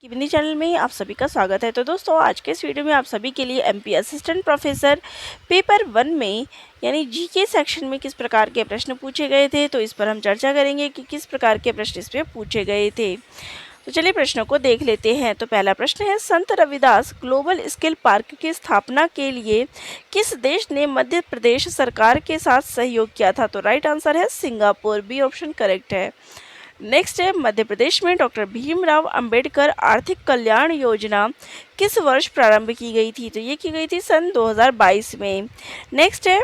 किवनी channel में आप सभी का स्वागत है। तो दोस्तों, आज के इस वीडियो में आप सभी के लिए एमपी असिस्टेंट प्रोफेसर पेपर 1 में यानी जीके सेक्शन में किस प्रकार के प्रश्न पूछे गए थे, तो इस पर हम चर्चा करेंगे कि किस प्रकार के प्रश्न इसमें पूछे गए थे। तो चलिए प्रश्नों को देख लेते हैं। तो पहला प्रश्न है, संत रविदास ग्लोबल स्किल पार्क की स्थापना के लिए किस देश ने मध्य प्रदेश सरकार के साथ सहयोग किया था? तो राइट आंसर है सिंगापुर, बी ऑप्शन करेक्ट है। नेक्स्ट है, मध्य प्रदेश में डॉक्टर भीमराव अंबेडकर आर्थिक कल्याण योजना किस वर्ष प्रारंभ की गई थी? तो ये की गई थी सन 2022 में। नेक्स्ट है,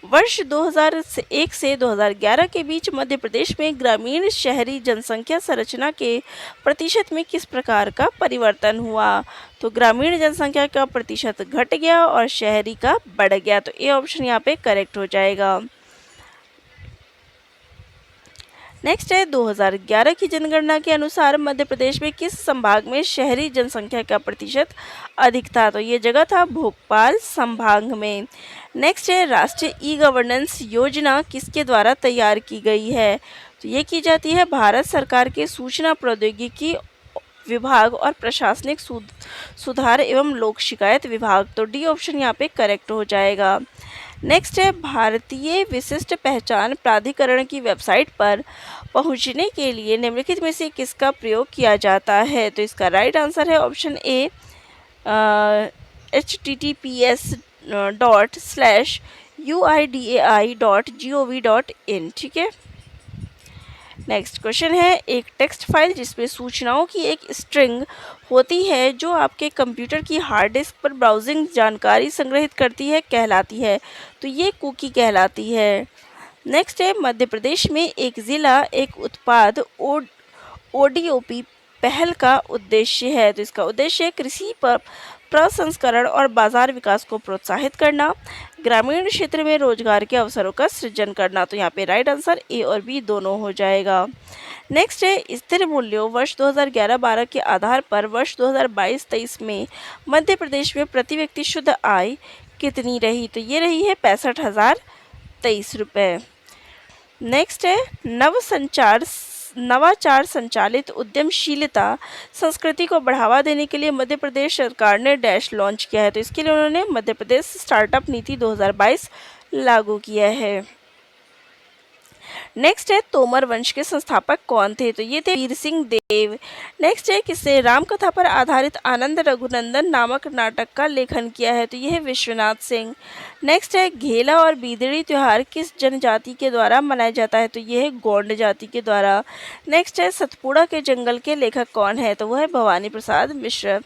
वर्ष 2001 से 2011 के बीच मध्य प्रदेश में ग्रामीण शहरी जनसंख्या संरचना के प्रतिशत में किस प्रकार का परिवर्तन हुआ? तो ग्रामीण जनसंख्या का प्रतिशत घट गया और शहरी का बढ़ गया। तो ए ऑप्शन यहाँ पे करेक्ट हो जाएगा। नेक्स्ट है, 2011 की जनगणना के अनुसार मध्य प्रदेश में किस संभाग में शहरी जनसंख्या का प्रतिशत अधिक था? तो ये जगह था भोपाल संभाग में। नेक्स्ट है, राष्ट्रीय ई गवर्नेंस योजना किसके द्वारा तैयार की गई है? तो ये की जाती है भारत सरकार के सूचना प्रौद्योगिकी विभाग और प्रशासनिक सुधार एवं लोक शिकायत विभाग। तो डी ऑप्शन यहाँ पे करेक्ट हो जाएगा। नेक्स्ट है, भारतीय विशिष्ट पहचान प्राधिकरण की वेबसाइट पर पहुंचने के लिए निम्नलिखित में से किसका प्रयोग किया जाता है? तो इसका राइट आंसर है ऑप्शन ए, https:/uidai.gov.in। ठीक है। नेक्स्ट क्वेश्चन है, एक टेक्स्ट फाइल जिसमें सूचनाओं की एक स्ट्रिंग होती है जो आपके कंप्यूटर की हार्ड डिस्क पर ब्राउजिंग जानकारी संग्रहित करती है कहलाती है? तो ये कुकी कहलाती है। नेक्स्ट है, मध्य प्रदेश में एक ज़िला एक उत्पाद ओडीओपी पहल का उद्देश्य है। तो इसका उद्देश्य कृषि पर प्रसंस्करण और बाजार विकास को प्रोत्साहित करना, ग्रामीण क्षेत्र में रोजगार के अवसरों का सृजन करना। तो यहाँ पे राइट आंसर ए और बी दोनों हो जाएगा। नेक्स्ट है, स्थिर मूल्यों वर्ष 2011-12 के आधार पर वर्ष 2022-23 में मध्य प्रदेश में प्रति व्यक्ति शुद्ध आय कितनी रही? तो ये रही है 65,023 रुपये। नेक्स्ट है, नवाचार संचालित उद्यमशीलता संस्कृति को बढ़ावा देने के लिए मध्य प्रदेश सरकार ने डैश लॉन्च किया है। तो इसके लिए उन्होंने मध्य प्रदेश स्टार्टअप नीति 2022 लागू किया है। नेक्स्ट है, तोमर वंश के संस्थापक कौन थे? तो ये थे वीर सिंह देव। नेक्स्ट है, किसने रामकथा पर आधारित आनंद रघुनंदन नामक नाटक का लेखन किया है? तो ये है विश्वनाथ सिंह। नेक्स्ट है, घेला और बीदड़ी त्योहार किस जनजाति के द्वारा मनाया जाता है? तो ये है गोंड जाति के द्वारा। नेक्स्ट है, सतपुड़ा के जंगल के लेखक कौन है? तो वह है भवानी प्रसाद मिश्र।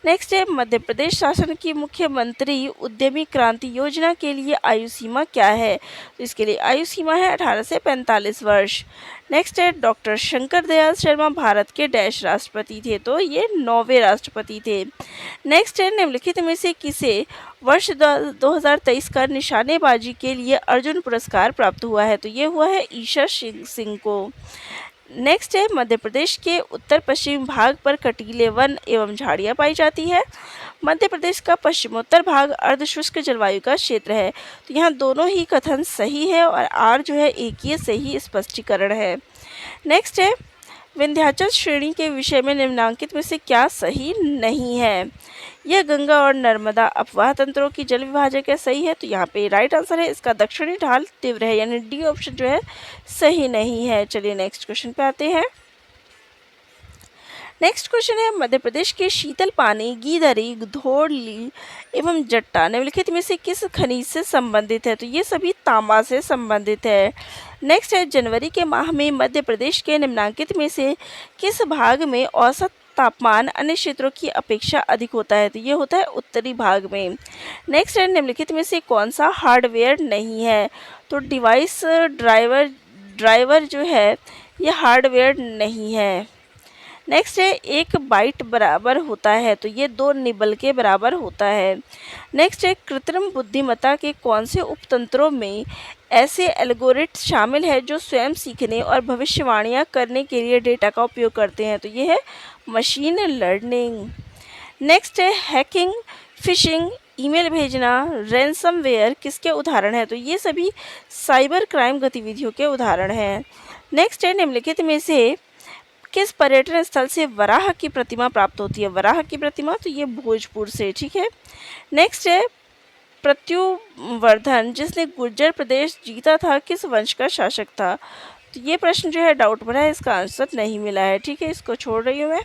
नेक्स्ट है, मध्य प्रदेश शासन की मुख्यमंत्री उद्यमी क्रांति योजना के लिए आयु सीमा क्या है? तो इसके लिए आयु सीमा है 18 से 45 वर्ष। नेक्स्ट है, डॉक्टर शंकर दयाल शर्मा भारत के डैश राष्ट्रपति थे? तो ये 9वें राष्ट्रपति थे। नेक्स्ट है, निम्नलिखित में से किसे वर्ष 2023 का निशानेबाजी के लिए अर्जुन पुरस्कार प्राप्त हुआ है? तो ये हुआ है ईशा सिंह को। नेक्स्ट है, मध्य प्रदेश के उत्तर पश्चिम भाग पर कटीले वन एवं झाड़ियाँ पाई जाती है। मध्य प्रदेश का पश्चिमोत्तर भाग अर्धशुष्क जलवायु का क्षेत्र है। तो यहाँ दोनों ही कथन सही है और आर जो है एक ही सही स्पष्टीकरण है। नेक्स्ट है, विंध्याचल श्रेणी के विषय में निम्नांकित में से क्या सही नहीं है? यह गंगा और नर्मदा अपवाह तंत्रों की जल विभाजक है, सही है। तो यहाँ पे राइट आंसर है इसका दक्षिणी ढाल तीव्र है, यानी डी ऑप्शन जो है सही नहीं है। चलिए नेक्स्ट क्वेश्चन पे आते हैं। नेक्स्ट क्वेश्चन है, मध्य प्रदेश के शीतल पानी, गीदरी, धोरली एवं जट्टा निम्नलिखित में से किस खनिज से संबंधित है? तो ये सभी तांबा से संबंधित है। नेक्स्ट है, जनवरी के माह में मध्य प्रदेश के निम्नांकित में से किस भाग में औसत तापमान अन्य क्षेत्रों की अपेक्षा अधिक होता है? तो ये होता है उत्तरी भाग में। नेक्स्ट है, निम्नलिखित में से कौन सा हार्डवेयर नहीं है? तो डिवाइस ड्राइवर जो है ये हार्डवेयर नहीं है। नेक्स्ट है, 1 बाइट बराबर होता है? तो ये 2 निबल के बराबर होता है। नेक्स्ट है, कृत्रिम बुद्धिमत्ता के कौन से उपतंत्रों में ऐसे एल्गोरिथम शामिल है जो स्वयं सीखने और भविष्यवाणियाँ करने के लिए डेटा का उपयोग करते हैं? तो ये है मशीन लर्निंग। नेक्स्ट है, हैकिंग, फिशिंग, ईमेल भेजना, रैंसमवेयर किसके उदाहरण हैं? तो ये सभी साइबर क्राइम गतिविधियों के उदाहरण हैं। नेक्स्ट है, निम्नलिखित में से किस पर्यटन स्थल से वराह की प्रतिमा प्राप्त होती है? वराह की प्रतिमा तो ये भोजपुर से, ठीक है। नेक्स्ट है प्रत्युवर्धन, जिसने गुर्जर प्रदेश जीता था, किस वंश का शासक था? तो ये प्रश्न जो है डाउट भरा है, इसका आंसर नहीं मिला है, ठीक है, इसको छोड़ रही हूँ मैं।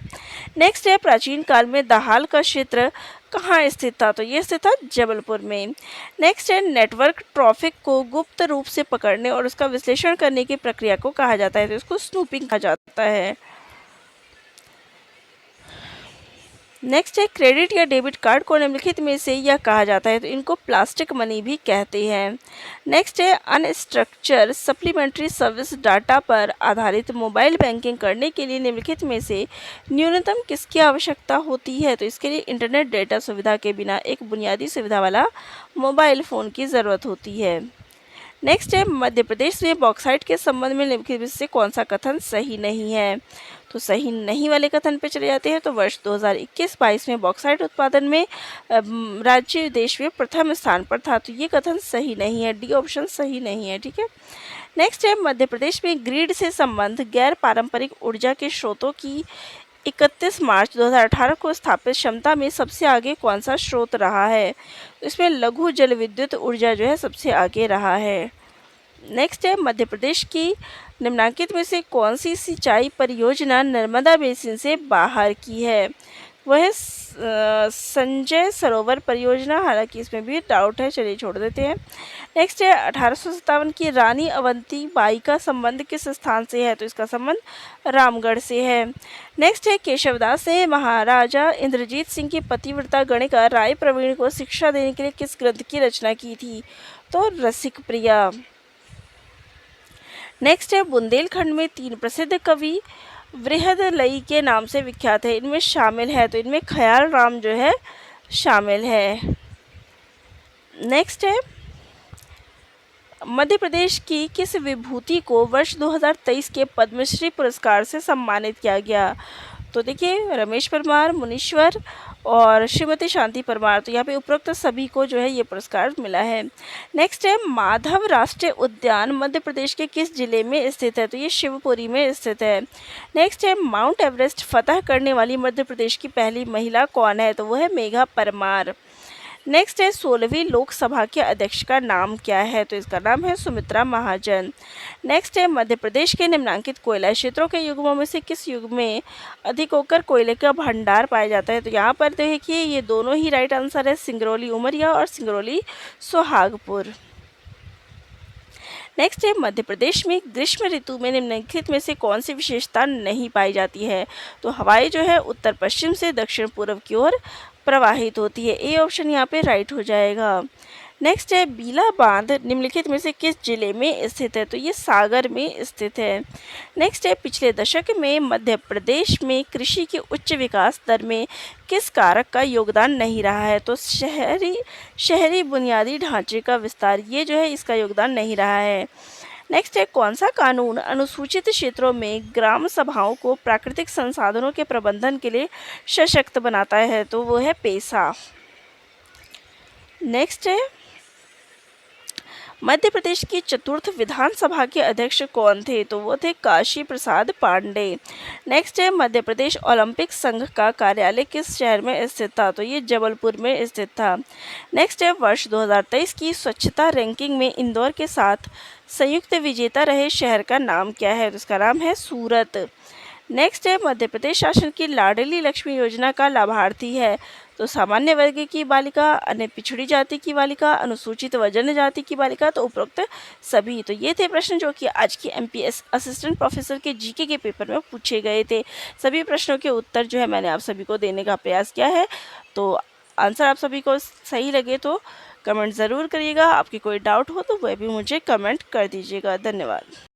नेक्स्ट है प्राचीन काल में दाहाल का क्षेत्र कहाँ स्थित था? तो ये स्थित था जबलपुर में। नेक्स्ट है नेटवर्क ट्रैफिक को गुप्त रूप से पकड़ने और उसका विश्लेषण करने की प्रक्रिया को कहा जाता है? तो इसको स्नूपिंग कहा जाता है। नेक्स्ट है क्रेडिट या डेबिट कार्ड को निम्नलिखित में से यह कहा जाता है? तो इनको प्लास्टिक मनी भी कहते हैं। नेक्स्ट है अनस्ट्रक्चर सप्लीमेंट्री सर्विस डाटा पर आधारित मोबाइल बैंकिंग करने के लिए निम्नलिखित में से न्यूनतम किसकी आवश्यकता होती है? तो इसके लिए इंटरनेट डेटा सुविधा के बिना एक बुनियादी सुविधा वाला मोबाइल फ़ोन की ज़रूरत होती है। नेक्स्ट है मध्य प्रदेश में बॉक्साइट के संबंध में निम्नलिखित में से कौन सा कथन सही नहीं है? तो सही नहीं वाले कथन पे चले जाते हैं। तो वर्ष 2021-22 में बॉक्साइट उत्पादन में राज्य देश में प्रथम स्थान पर था, तो ये कथन सही नहीं है, डी ऑप्शन सही नहीं है, ठीक है। नेक्स्ट है मध्य प्रदेश में ग्रिड से संबंध गैर पारंपरिक ऊर्जा के स्रोतों की 31 मार्च 2018 को स्थापित क्षमता में सबसे आगे कौन सा स्रोत रहा है? तो इसमें लघु जल विद्युत ऊर्जा जो है सबसे आगे रहा है। नेक्स्ट है मध्य प्रदेश की निम्नलिखित में से कौन सी सिंचाई परियोजना नर्मदा बेसिन से बाहर की है? वह है संजय सरोवर परियोजना, हालांकि इसमें भी डाउट है, चलिए छोड़ देते हैं। नेक्स्ट है 1857 की रानी अवंती बाई का संबंध किस स्थान से है? तो इसका संबंध रामगढ़ से है। नेक्स्ट है केशवदास ने महाराजा इंद्रजीत सिंह की पतिव्रता गणिका राय प्रवीण को शिक्षा देने के लिए किस ग्रंथ की रचना की थी? तो रसिक प्रिया। नेक्स्ट है बुंदेलखंड में 3 प्रसिद्ध कवि वृहदलयी के नाम से विख्यात है, इनमें शामिल है? तो इनमें ख्याल राम जो है शामिल है। नेक्स्ट है मध्य प्रदेश की किस विभूति को वर्ष 2023 के पद्मश्री पुरस्कार से सम्मानित किया गया? तो देखिए रमेश परमार, मुनीश्वर और श्रीमती शांति परमार, तो यहाँ पे उपरोक्त सभी को जो है ये पुरस्कार मिला है। नेक्स्ट है माधव राष्ट्रीय उद्यान मध्य प्रदेश के किस जिले में स्थित है? तो ये शिवपुरी में स्थित है। नेक्स्ट है माउंट एवरेस्ट फतह करने वाली मध्य प्रदेश की पहली महिला कौन है? तो वो है मेघा परमार। नेक्स्ट है 16वीं लोकसभा के अध्यक्ष का नाम क्या है? तो इसका नाम है सुमित्रा महाजन। नेक्स्ट है मध्य प्रदेश के निम्नांकित कोयला क्षेत्रों के युग्मों में से किस युग में अधिक होकर कोयले का भंडार पाया जाता है? तो यहाँ पर देखिए ये दोनों ही राइट आंसर है, सिंगरौली उमरिया और सिंगरौली सोहागपुर। नेक्स्ट है मध्य प्रदेश में ग्रीष्म ऋतु में निम्नलिखित में से कौन सी विशेषता नहीं पाई जाती है? तो हवाएं जो है उत्तर पश्चिम से दक्षिण पूर्व की ओर प्रवाहित होती है, ए ऑप्शन यहाँ पे राइट हो जाएगा। नेक्स्ट है बीला बांध निम्नलिखित में से किस जिले में स्थित है? तो ये सागर में स्थित है। नेक्स्ट है पिछले दशक में मध्य प्रदेश में कृषि के उच्च विकास दर में किस कारक का योगदान नहीं रहा है? तो शहरी बुनियादी ढांचे का विस्तार, ये जो है इसका योगदान नहीं रहा है। नेक्स्ट है कौन सा कानून अनुसूचित क्षेत्रों में ग्राम सभाओं को प्राकृतिक संसाधनों के प्रबंधन के लिए सशक्त बनाता है? तो वो है पेसा। नेक्स्ट है मध्य प्रदेश की चतुर्थ विधानसभा के अध्यक्ष कौन थे? तो वो थे काशी प्रसाद पांडे। नेक्स्ट है मध्य प्रदेश ओलंपिक संघ का कार्यालय किस शहर में स्थित था? तो ये जबलपुर में स्थित था। नेक्स्ट है वर्ष 2023 की स्वच्छता रैंकिंग में इंदौर के साथ संयुक्त विजेता रहे शहर का नाम क्या है? तो इसका नाम है सूरत। नेक्स्ट है मध्य प्रदेश शासन की लाडली लक्ष्मी योजना का लाभार्थी है? तो सामान्य वर्ग की बालिका, अन्य पिछड़ी जाति की बालिका, अनुसूचित व जनजाति की बालिका, तो उपरोक्त सभी। तो ये थे प्रश्न जो कि आज की एमपीएस असिस्टेंट प्रोफेसर के जीके के पेपर में पूछे गए थे। सभी प्रश्नों के उत्तर जो है मैंने आप सभी को देने का प्रयास किया है। तो आंसर आप सभी को सही लगे तो कमेंट ज़रूर करिएगा। आपकी कोई डाउट हो तो वह भी मुझे कमेंट कर दीजिएगा। धन्यवाद।